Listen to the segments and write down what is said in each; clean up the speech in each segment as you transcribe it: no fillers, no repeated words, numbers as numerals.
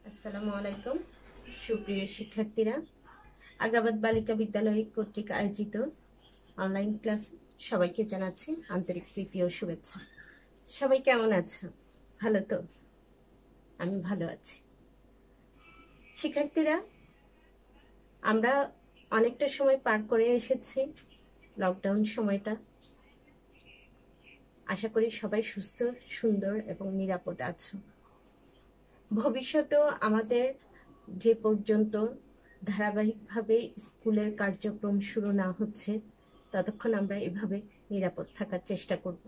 আসসালামু আলাইকুম সুপ্রিয় শিক্ষার্থীরা, আগ্রাবাদ বালিকা বিদ্যালয় কর্তৃক আয়োজিত অনলাইন ক্লাস সবাইকে জানাচ্ছি আন্তরিক প্রীতি ও শুভেচ্ছা। সবাই কেমন আছো? ভালো তো? আমি ভালো আছি। শিক্ষার্থীরা, আমরা অনেকটা সময় পার করে এসেছি, লকডাউন সময়টা। আশা করি সবাই সুস্থ, সুন্দর এবং নিরাপদ আছো। ভবিষ্যতেও আমাদের যে পর্যন্ত ধারাবাহিকভাবে স্কুলের কার্যক্রম শুরু না হচ্ছে ততক্ষণ আমরা এভাবে নিরাপদ থাকার চেষ্টা করব।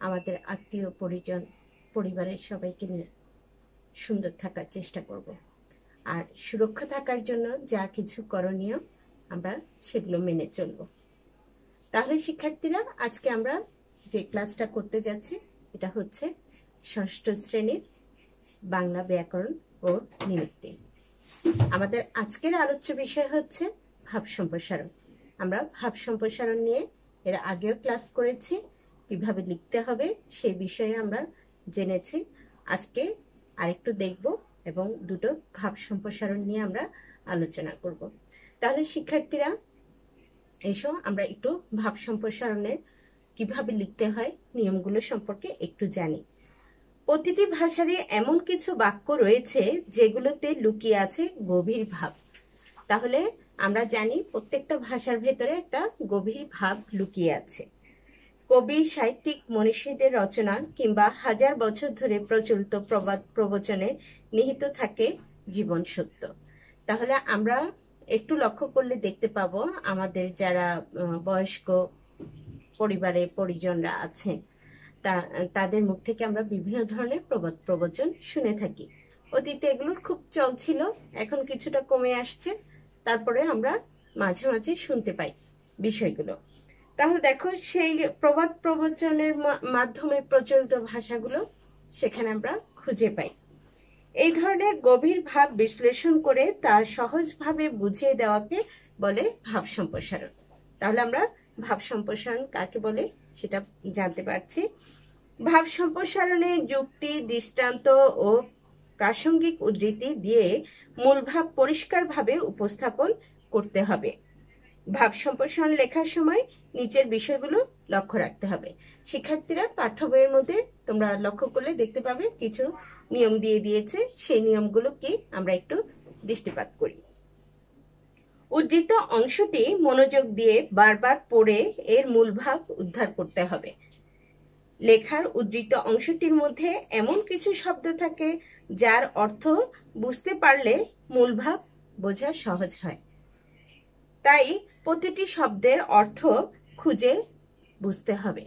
আমাদের আত্মীয় পরিজন, পরিবারের সবাইকে নিয়ে সুন্দর থাকার চেষ্টা করব। আর সুরক্ষা থাকার জন্য যা কিছু করণীয় আমরা সেগুলো মেনে চলব। তাহলে শিক্ষার্থীরা, আজকে আমরা যে ক্লাসটা করতে যাচ্ছি এটা হচ্ছে ষষ্ঠ শ্রেণীর বাংলা ব্যাকরণ ও নিমিত্তে। আমাদের আজকের আলোচ্য বিষয় হচ্ছে ভাব সম্প্রসারণ। আমরা ভাব সম্প্রসারণ নিয়ে এর আগেও ক্লাস করেছি, কিভাবে লিখতে হবে সেই বিষয়ে আমরা জেনেছি। আজকে আরেকটু দেখব এবং দুটো ভাব সম্প্রসারণ নিয়ে আমরা আলোচনা করব। তাহলে শিক্ষার্থীরা এসো আমরা একটু ভাব সম্প্রসারণের কিভাবে লিখতে হয় নিয়মগুলো সম্পর্কে একটু জানি। প্রতিটি ভাষারই এমন কিছু বাক্য রয়েছে যেগুলোতে লুকিয়ে আছে গভীর ভাব। তাহলে আমরা জানি প্রত্যেকটা ভাষার ভেতরে একটা গভীর ভাব লুকিয়ে আছে। কবি, সাহিত্যিক, মনীষীদের রচনা কিংবা হাজার বছর ধরে প্রচলিত প্রবাদ প্রবচনে নিহিত থাকে জীবন সত্য। তাহলে আমরা একটু লক্ষ্য করলে দেখতে পাবো আমাদের যারা বয়স্ক পরিবারে পরিজনরা আছেন তাদের মুখ থেকে আমরা বিভিন্ন ধরনের প্রবাদ প্রবচন শুনে থাকি। অতীতে এগুলোর খুব চল ছিল, এখন কিছুটা কমে আসছে, তারপরে আমরা মাঝে মাঝে শুনতে পাই বিষয়গুলো। তাহলে দেখো, সেই প্রবাদ প্রবচনের মাধ্যমে প্রচলিত ভাষাগুলো সেখানে আমরা খুঁজে পাই। এই ধরনের গভীর ভাব বিশ্লেষণ করে তা সহজভাবে বুঝিয়ে দেওয়াকে বলে ভাব সম্প্রসারণ। তাহলে আমরা ভাব সম্প্রসারণ কাকে বলে সেটা জানতে পারছি। ভাব সম্প্রসারণে যুক্তি, দৃষ্টান্ত ও প্রাসঙ্গিক উদ্ধৃতি দিয়ে মূল ভাব পরিষ্কারভাবে উপস্থাপন করতে হবে। ভাব সম্প্রসারণ লেখার সময় নিচের বিষয়গুলো লক্ষ্য রাখতে হবে। শিক্ষার্থীরা, পাঠ্য বইয়ের মধ্যে তোমরা লক্ষ্য করলে দেখতে পাবে কিছু নিয়ম দিয়ে দিয়েছে, সেই নিয়মগুলো কি আমরা একটু দৃষ্টিপাত করি। উদ্ধৃত অংশটি মনোযোগ দিয়ে বারবার পড়ে এর মূল ভাব উদ্ধার করতে হবে। লেখার উদ্ধৃত অংশটির মধ্যে এমন কিছু শব্দ থাকে যার অর্থ বুঝতে পারলে মূল ভাব বোঝা সহজ হয়। তাই প্রতিটি শব্দের অর্থ খুঁজে বুঝতে হবে।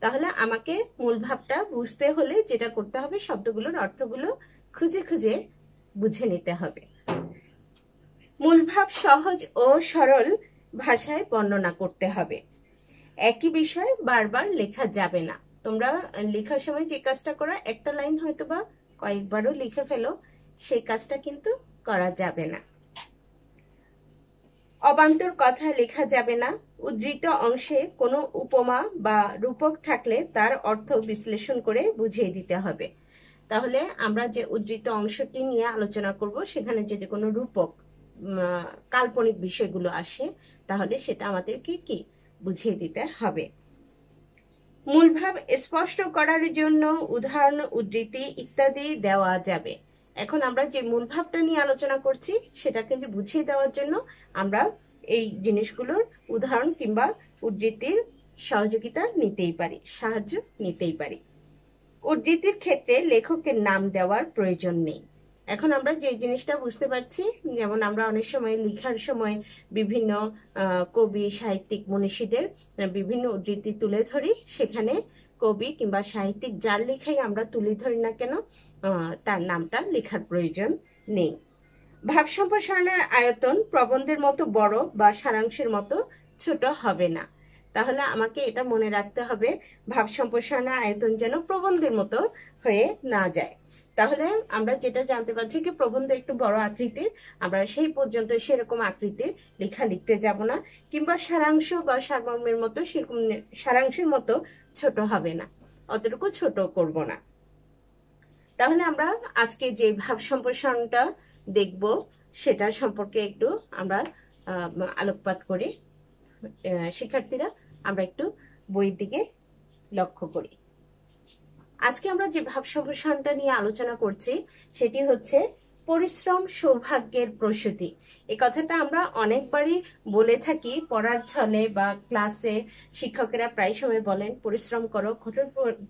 তাহলে আমাকে মূল ভাবটা বুঝতে হলে যেটা করতে হবে, শব্দগুলোর অর্থগুলো খুঁজে খুঁজে বুঝে নিতে হবে। মূল ভাব সহজ ও সরল ভাষায় বর্ণনা করতে হবে। একই বিষয় বারবার লেখা যাবে না। তোমরা লেখার সময় যে কাজটা করো, একটা লাইন হয়তো বা কয়েকবারও লিখে ফেলো, সেই কাজটা কিন্তু করা যাবে না। অবান্তর কথা লেখা যাবে না। উদ্ধৃত অংশে কোনো উপমা বা রূপক থাকলে তার অর্থ বিশ্লেষণ করে বুঝিয়ে দিতে হবে। তাহলে আমরা যে উদ্ধৃত অংশটি নিয়ে আলোচনা করব, সেখানে যদি কোনো রূপক কাল্পনিক বিষয়গুলো আসে তাহলে সেটা আমাদেরকে কি বুঝিয়ে দিতে হবে। মূল ভাব স্পষ্ট করার জন্য উদাহরণ, উদ্ধৃতি ইত্যাদি দেওয়া যাবে। এখন আমরা যে মূল ভাবটা নিয়ে আলোচনা করছি সেটাকে বুঝিয়ে দেওয়ার জন্য আমরা এই জিনিসগুলোর উদাহরণ কিংবা উদ্ধৃতির সহযোগিতা নিতেই পারি, সাহায্য নিতেই পারি। উদ্ধৃতির ক্ষেত্রে লেখকের নাম দেওয়ার প্রয়োজন নেই। এখন আমরা যে জিনিসটা বুঝতে পারছি, যেমন আমরা অনেক সময় লেখার সময় বিভিন্ন কবি, সাহিত্যিক, মনীষীদের বিভিন্ন উদ্ধৃতি তুলে ধরি, সেখানে কবি কিংবা সাহিত্যিক যার লেখাই আমরা তুলে ধরি না কেন তার নামটা লেখার প্রয়োজন নেই। ভাব সম্প্রসারণের আয়তন প্রবন্ধের মতো বড় বা সারাংশের মতো ছোট হবে না। তাহলে আমাকে এটা মনে রাখতে হবে, ভাব সম্প্রসারণের আয়তন যেন প্রবন্ধের মতো হয়ে না যায়। তাহলে আমরা যেটা জানতে পারছি কি প্রবন্ধ একটু বড় আকৃতির, আমরা সেই পর্যন্ত সেরকম আকৃতির লেখা লিখতে যাব না, কিংবা সারাংশ বা সারমর্মের মতো সেরকম সারাংশের মতো ছোট হবে না, অতটুকু ছোট করব না। তাহলে আমরা আজকে যে ভাব সম্প্রসারণটা দেখব সেটার সম্পর্কে একটু আমরা আলোকপাত করি। শিক্ষার্থীরা আমরা একটু বইয়ের দিকে লক্ষ্য করি। আজকে আমরা যে ভাব সম্প্রসারণটা নিয়ে আলোচনা করছি সেটি হচ্ছে পরিশ্রম সৌভাগ্যের প্রসূতি। এই কথাটা আমরা অনেকবারই বলে থাকি পড়ার ছলে বা ক্লাসে। শিক্ষকেরা প্রায় সময় বলেন পরিশ্রম করো, কঠোর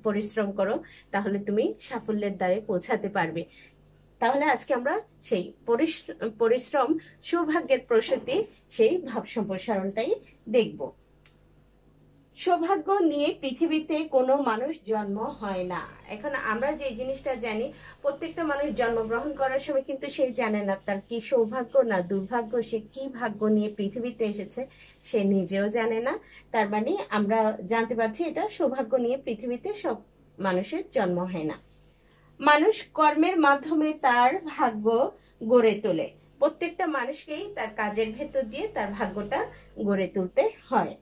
পরিশ্রম করো, তাহলে তুমি সাফল্যের দ্বারে পৌঁছাতে পারবে। তাহলে আজকে আমরা সেই পরিশ্রম সৌভাগ্যের প্রসূতি, সেই ভাব সম্প্রসারণটাই দেখব। সৌভাগ্য নিয়ে পৃথিবীতে কোনো মানুষ জন্ম হয় না। এখন আমরা যে জিনিসটা জানি, প্রত্যেকটা মানুষ জন্মগ্রহণ করার সময় কিন্তু সে জানে না তার কি সৌভাগ্য না দুর্ভাগ্য, সে কি ভাগ্য নিয়ে পৃথিবীতে এসেছে সে নিজেও জানে না। তার মানে আমরা জানতে পারছি এটা সৌভাগ্য নিয়ে পৃথিবীতে সব মানুষের জন্ম হয় না। মানুষ কর্মের মাধ্যমে তার ভাগ্য গড়ে তোলে। প্রত্যেকটা মানুষকেই তার কাজের ভেতর দিয়ে তার ভাগ্যটা গড়ে তুলতে হয়।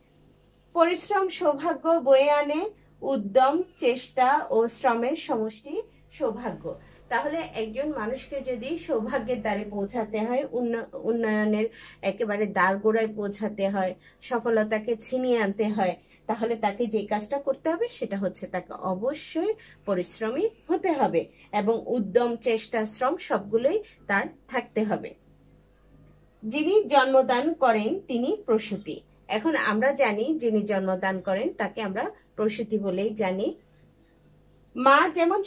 পরিশ্রম সৌভাগ্য বয়ে আনে, উদ্যম, চেষ্টা ও শ্রমের সমষ্টি সৌভাগ্য। তাহলে একজন মানুষকে যদি সৌভাগ্যের দ্বারে পৌঁছাতে হয়, উন্নয়নের একেবারে দ্বারগোড়ায় পৌঁছাতে হয়, সফলতাকে ছিনিয়ে আনতে হয়, তাহলে তাকে যে কাজটা করতে হবে সেটা হচ্ছে তাকে অবশ্যই পরিশ্রমী হতে হবে এবং উদ্যম, চেষ্টা, শ্রম সবগুলোই তার থাকতে হবে। যিনি জন্মদান করেন তিনি প্রসূতি। এখন আমরা জানি যিনি জন্মদান করেন তাকে আমরা প্রসূতি বলেই জানি। মা যেমন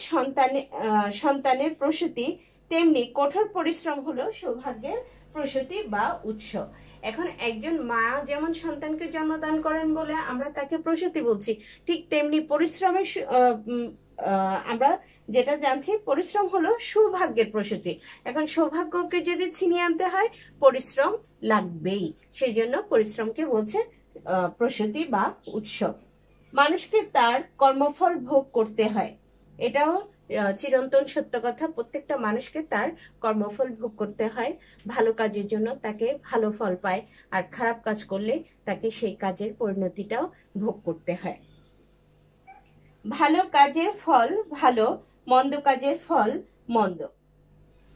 সন্তানের প্রসূতি, তেমনি কঠোর পরিশ্রম হলো সৌভাগ্যের প্রসূতি বা উৎস। এখন একজন মা যেমন সন্তানকে জন্মদান করেন বলে আমরা তাকে প্রসূতি বলছি, ঠিক তেমনি পরিশ্রমের আমরা যেটা জানছি পরিশ্রম হলো সৌভাগ্যের প্রসূতি। এখন সৌভাগ্যকে যদি ছিনিয়ে আনতে হয় পরিশ্রম লাগবেই, সেই জন্য পরিশ্রমকে বলছে প্রসূতি বা উৎস। মানুষকে তার কর্মফল ভোগ করতে হয়, এটাও চিরন্তন সত্য কথা। প্রত্যেকটা মানুষকে তার কর্মফল ভোগ করতে হয়। ভালো কাজের জন্য তাকে ভালো ফল পায়, আর খারাপ কাজ করলে তাকে সেই কাজের পরিণতিটাও ভোগ করতে হয়। ভালো কাজের ফল ভালো, মন্দ কাজের ফল মন্দ।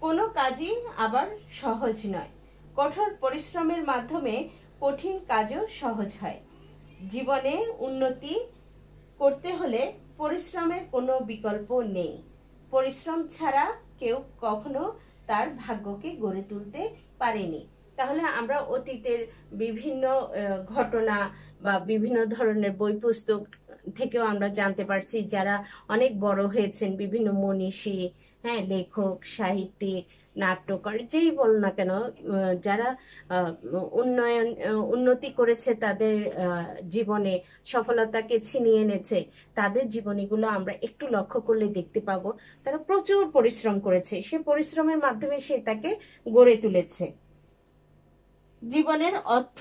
কোনো কাজই আবার সহজ নয়। কঠোর পরিশ্রমের মাধ্যমে কঠিন কাজও সহজ হয়। জীবনে উন্নতি করতে হলে পরিশ্রমের কোনো বিকল্প নেই। পরিশ্রম ছাড়া কেউ কখনো তার ভাগ্যকে গড়ে তুলতে পারেনি। তাহলে আমরা অতীতের বিভিন্ন ঘটনা বা বিভিন্ন ধরনের বই পুস্তক থেকেও আমরা জানতে পারছি যারা অনেক বড় হয়েছেন, বিভিন্ন মনীষী, হ্যাঁ, লেখক, সাহিত্যিক, নাট্যকার, যেই বল না কেন, যারা উন্নতি করেছে তাদের জীবনে, সফলতাকে ছিনিয়ে এনেছে, তাদের জীবনীগুলো আমরা একটু লক্ষ্য করলে দেখতে পাবো তারা প্রচুর পরিশ্রম করেছে। সে পরিশ্রমের মাধ্যমে সে তাকে গড়ে তুলেছে। জীবনের অর্থ,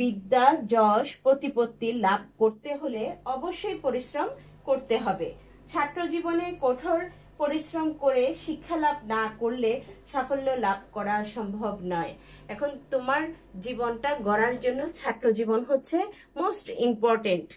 বিদ্যা, যশ, প্রতিপত্তি লাভ করতে হলে অবশ্যই পরিশ্রম করতে হবে। ছাত্র জীবনে কঠোর পরিশ্রম করে শিক্ষা লাভ না করলে সাফল্য লাভ করা সম্ভব নয়। এখন তোমার জীবনটা গড়ার জন্য ছাত্র জীবন হচ্ছে মোস্ট ইম্পর্টেন্ট,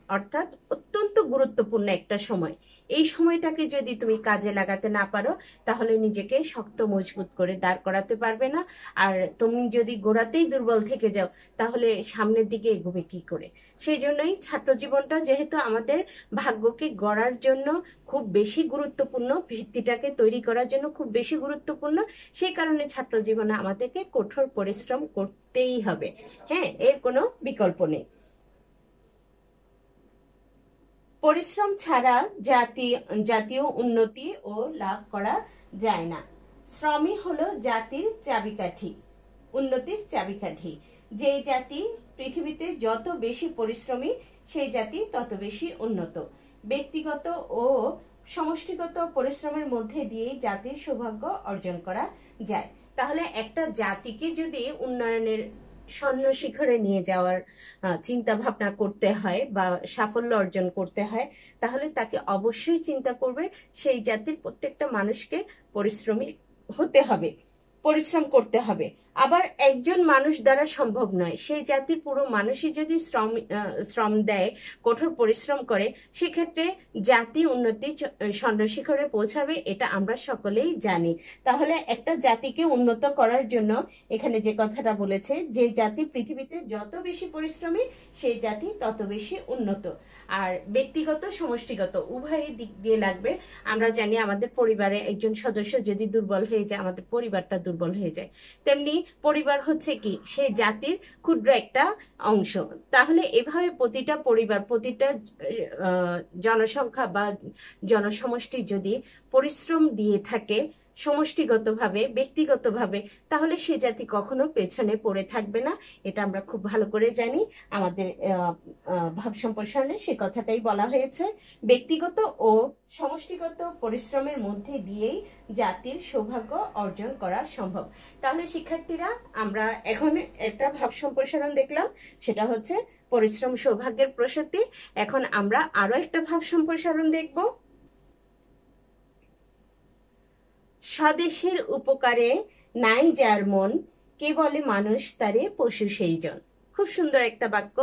অর্থাৎ অত্যন্ত গুরুত্বপূর্ণ একটা সময়। এই সময়টাকে যদি তুমি কাজে লাগাতে না পারো তাহলে নিজেকে শক্ত মজবুত করে দাঁড় করাতে পারবে না। আর তুমি যদি গোড়াতেই দুর্বল থেকে যাও তাহলে সামনের দিকে এগোবে কি করে? সেই জন্যই ছাত্র জীবনটা যেহেতু আমাদের ভাগ্যকে গড়ার জন্য খুব বেশি গুরুত্বপূর্ণ, ভিত্তিটাকে তৈরি করার জন্য খুব বেশি গুরুত্বপূর্ণ, সেই কারণে ছাত্র জীবনে আমাদেরকে কঠোর পরিশ্রম করতেই হবে। হ্যাঁ, এর কোনো বিকল্প নেই। পরিশ্রম ছাড়া জাতীয় উন্নতি ও লাভ করা যায় না। শ্রমই হলো জাতির চাবিকাঠি, উন্নতির চাবিকাঠি। যে জাতি পৃথিবীতে যত বেশি পরিশ্রমী সেই জাতি তত বেশি উন্নত। ব্যক্তিগত ও সমষ্টিগত পরিশ্রমের মধ্যে দিয়ে জাতির সৌভাগ্য অর্জন করা যায়। তাহলে একটা জাতিকে যদি উন্নয়নের স্বর্ণ শিখরে নিয়ে যাওয়ার চিন্তা ভাবনা করতে হয় বা সাফল্য অর্জন করতে হয় তাহলে তাকে অবশ্যই চিন্তা করবে সেই জাতির প্রত্যেকটা মানুষকে পরিশ্রমী হতে হবে, পরিশ্রম করতে হবে। আবার একজন মানুষ দ্বারা সম্ভব নয়। সেই জাতির পুরো মানুষই যদি শ্রম দেয়, কঠোর পরিশ্রম করে, সেক্ষেত্রে জাতি উন্নতি চন্দ্রশিখরে পৌঁছাবে, এটা আমরা সকলেই জানি। তাহলে একটা জাতিকে উন্নত করার জন্য এখানে যে কথাটা বলেছে, যে জাতি পৃথিবীতে যত বেশি পরিশ্রমী সেই জাতি তত বেশি উন্নত। আর ব্যক্তিগত সমষ্টিগত উভয় দিক দিয়ে লাগবে। আমরা জানি আমাদের পরিবারে একজন সদস্য যদি দুর্বল হয়ে যায়, আমাদের পরিবারটা দুর্বল হয়ে যায়। তেমনি পরিবার হচ্ছে কি সেই জাতির ক্ষুদ্র একটা অংশ। তাহলে এভাবে প্রতিটা পরিবার, প্রতিটা জনসংখ্যা বা জনসমষ্টি যদি পরিশ্রম দিয়ে থাকে সমষ্টিগতভাবে, ব্যক্তিগতভাবে, তাহলে সে জাতি কখনো পেছনে পড়ে থাকবে না। এটা আমরা খুব ভালো করে জানি। আমাদের ভাব সম্প্রসারণে সে কথাটাই বলা হয়েছে। ব্যক্তিগত ও সমষ্টিগত পরিশ্রমের মধ্যে দিয়েই জাতির সৌভাগ্য অর্জন করা সম্ভব। তাহলে শিক্ষার্থীরা, আমরা এখন একটা ভাব সম্প্রসারণ দেখলাম, সেটা হচ্ছে পরিশ্রম সৌভাগ্যের প্রসূতি। এখন আমরা আরো একটা ভাব সম্প্রসারণ দেখব। স্বদেশের উপকারে নাই যার মন, কে বলে মানুষ তারে পশু সেই জন। খুব সুন্দর একটা বাক্য,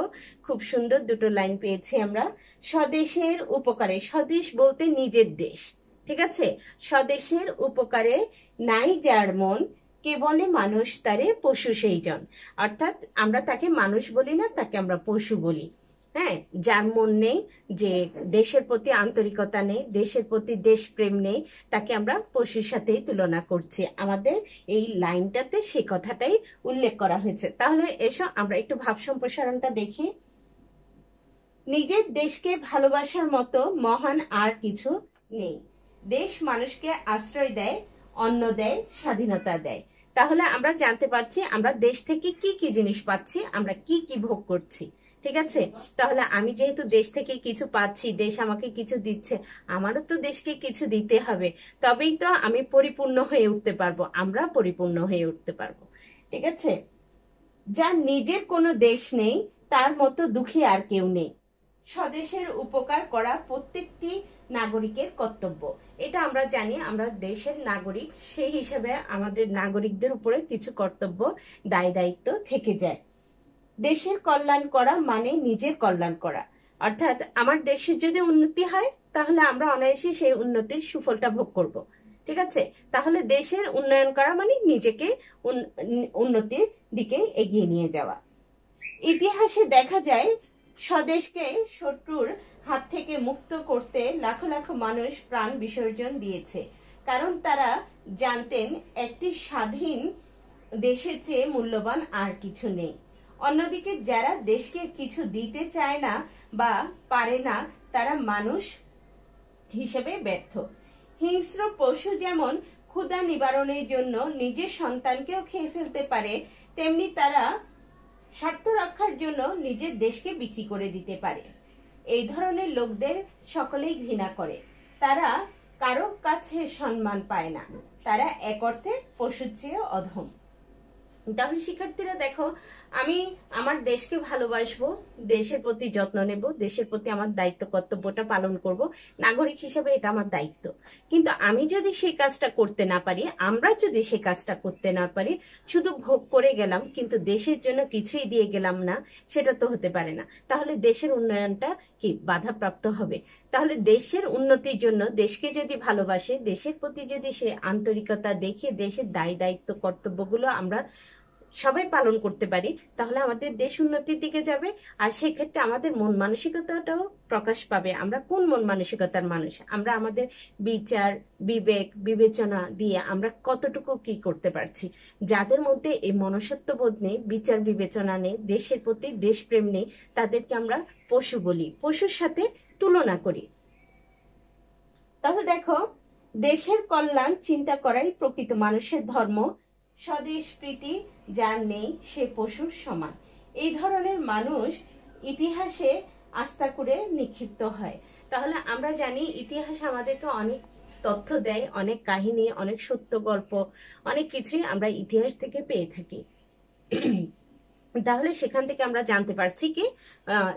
খুব সুন্দর দুটো লাইন পেয়েছি আমরা। স্বদেশের উপকারে, স্বদেশ বলতে নিজের দেশ, ঠিক আছে। স্বদেশের উপকারে নাই যার মন, কে বলে মানুষ তারে পশু সেই জন। অর্থাৎ আমরা তাকে মানুষ বলি না, তাকে আমরা পশু বলি। হ্যাঁ, যার মন নেই, যে দেশের প্রতি আন্তরিকতা নেই, দেশের প্রতি দেশপ্রেম নেই, তাকে আমরা পশুর সাথেই তুলনা করছি। আমাদের এই লাইনটাতে সে কথাটাই উল্লেখ করা হয়েছে। তাহলে এসো আমরা একটু ভাব সম্প্রসারণটা দেখি। নিজের দেশকে ভালোবাসার মতো মহান আর কিছু নেই। দেশ মানুষকে আশ্রয় দেয়, অন্ন দেয়, স্বাধীনতা দেয়। তাহলে আমরা জানতে পারছি আমরা দেশ থেকে কি কি জিনিস পাচ্ছি, আমরা কি কি ভোগ করছি, ঠিক আছে। তাহলে আমি যেহেতু দেশ থেকে কিছু পাচ্ছি, দেশ আমাকে কিছু দিচ্ছে, আমারও তো দেশকে কিছু দিতে হবে, তবেই তো আমি পরিপূর্ণ হয়ে উঠতে পারবো, আমরা পরিপূর্ণ হয়ে উঠতে পারবো, ঠিক আছে। যার নিজের কোনো দেশ নেই, তার মতো দুঃখী আর কেউ নেই। স্বদেশের উপকার করা প্রত্যেকটি নাগরিকের কর্তব্য। এটা আমরা জানি, আমরা দেশের নাগরিক, সেই হিসেবে আমাদের নাগরিকদের উপরে কিছু কর্তব্য, দায় দায়িত্ব থেকে যায়। দেশের কল্যাণ করা মানে নিজের কল্যাণ করা। অর্থাৎ আমার দেশের যদি উন্নতি হয়, তাহলে আমরা অনায়াসে সেই উন্নতির সুফলটা ভোগ করব, ঠিক আছে। তাহলে দেশের উন্নয়ন করা মানে নিজেকে উন্নতির দিকে এগিয়ে নিয়ে যাওয়া। ইতিহাসে দেখা যায় স্বদেশকে শত্রুর হাত থেকে মুক্ত করতে লাখো লাখো মানুষ প্রাণ বিসর্জন দিয়েছে, কারণ তারা জানতেন একটি স্বাধীন দেশের চেয়ে মূল্যবান আর কিছু নেই। অন্যদিকে যারা দেশকে কিছু দিতে চায় না বা পারে না, তারা মানুষ হিসেবে ব্যর্থ। হিংস্র পশু যেমন ক্ষুধা নিবারণের জন্য নিজের সন্তানকেও খেয়ে ফেলতে পারে, তেমনি তারা স্বার্থ রক্ষার জন্য নিজের দেশকে বিক্রি করে দিতে পারে। এই ধরনের লোকদের সকলেই ঘৃণা করে। তারা কারো কাছে সম্মান পায় না, তারা এক অর্থে পশুর চেয়ে অধম। তাহলে শিক্ষার্থীরা দেখো, আমি আমার দেশকে ভালোবাসবো, দেশের প্রতি যত্ন নেব, দেশের প্রতি আমার দায়িত্ব কর্তব্যটা পালন করব, নাগরিক হিসেবে এটা আমার দায়িত্ব। কিন্তু আমি যদি সেই কাজটা করতে না পারি, আমরা যদি সেই কাজটা করতে না পারি, শুধু ভোগ করে গেলাম কিন্তু দেশের জন্য কিছুই দিয়ে গেলাম না, সেটা তো হতে পারে না। তাহলে দেশের উন্নয়নটা কি বাধাপ্রাপ্ত হবে। তাহলে দেশের উন্নতির জন্য, দেশকে যদি ভালোবাসে, দেশের প্রতি যদি সে আন্তরিকতা দেখে দেশের দায় দায়িত্ব কর্তব্যগুলো আমরা সবাই পালন করতে পারি, তাহলে আমাদের দেশ উন্নতির দিকে যাবে। আর সেক্ষেত্রে আমাদের মন মানসিকতাটাও প্রকাশ পাবে। আমরা কোন মন মানসিকতার মানুষ, আমরা আমাদের বিচার, বিবেক, বিবেচনা দিয়ে আমরা কতটুকু কি করতে পারছি। যাদের মধ্যে এই মনুষ্যত্ববোধ নেই, বিচার বিবেচনা নেই, দেশের প্রতি দেশপ্রেম নেই, তাদেরকে আমরা পশু বলি, পশুর সাথে তুলনা করি। তাহলে দেখো, দেশের কল্যাণ চিন্তা করাই প্রকৃত মানুষের ধর্ম। স্বদেশ প্রীতি যার নেই সে পশুর সমান। এই ধরনের মানুষ ইতিহাসে আস্থা করে নিক্ষিপ্ত হয়। তাহলে আমরা জানি ইতিহাস আমাদেরকে অনেক তথ্য দেয়, অনেক কাহিনী, অনেক সত্য গল্প, অনেক কিছুই আমরা ইতিহাস থেকে পেয়ে থাকি। তাহলে সেখান থেকে আমরা জানতে পারছি কি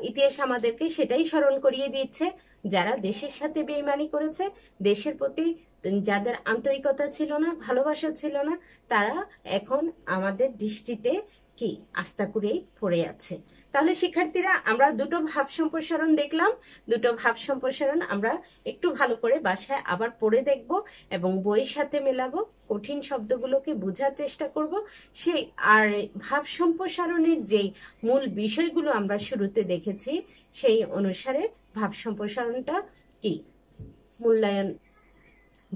ইতিহাস আমাদেরকে সেটাই স্মরণ করিয়ে দিচ্ছে, যারা দেশের সাথে বেইমানি করেছে, দেশের প্রতি যাদের আন্তরিকতা ছিল না, ভালোবাসা ছিল না, তারা এখন আমাদের দৃষ্টিতে কি আস্থা করেই পড়ে আছে। তাহলে শিক্ষার্থীরা, আমরা দুটো ভাব সম্প্রসারণ দেখলাম। দুটো ভাব সম্প্রসারণ আমরা একটু ভালো করে বাসায় আবার পড়ে দেখব এবং বইয়ের সাথে মেলাবো, কঠিন শব্দগুলোকে বোঝার চেষ্টা করব। সেই আর ভাব সম্প্রসারণের যেই মূল বিষয়গুলো আমরা শুরুতে দেখেছি, সেই অনুসারে ভাব সম্প্রসারণটা কি মূল্যায়ন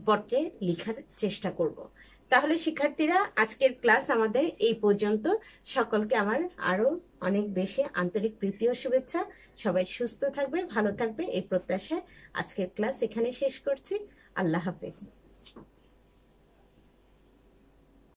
পত্রে লেখার চেষ্টা করব। তাহলে শিক্ষার্থীরা, আজকের ক্লাস আমাদের এই পর্যন্ত। সকলকে আমার আরো অনেক বেশি আন্তরিক প্রীতি ও শুভেচ্ছা। সবাই সুস্থ থাকবে, ভালো থাকবে এই প্রত্যাশায় আজকের ক্লাস এখানে শেষ করছি। আল্লাহ হাফেজ।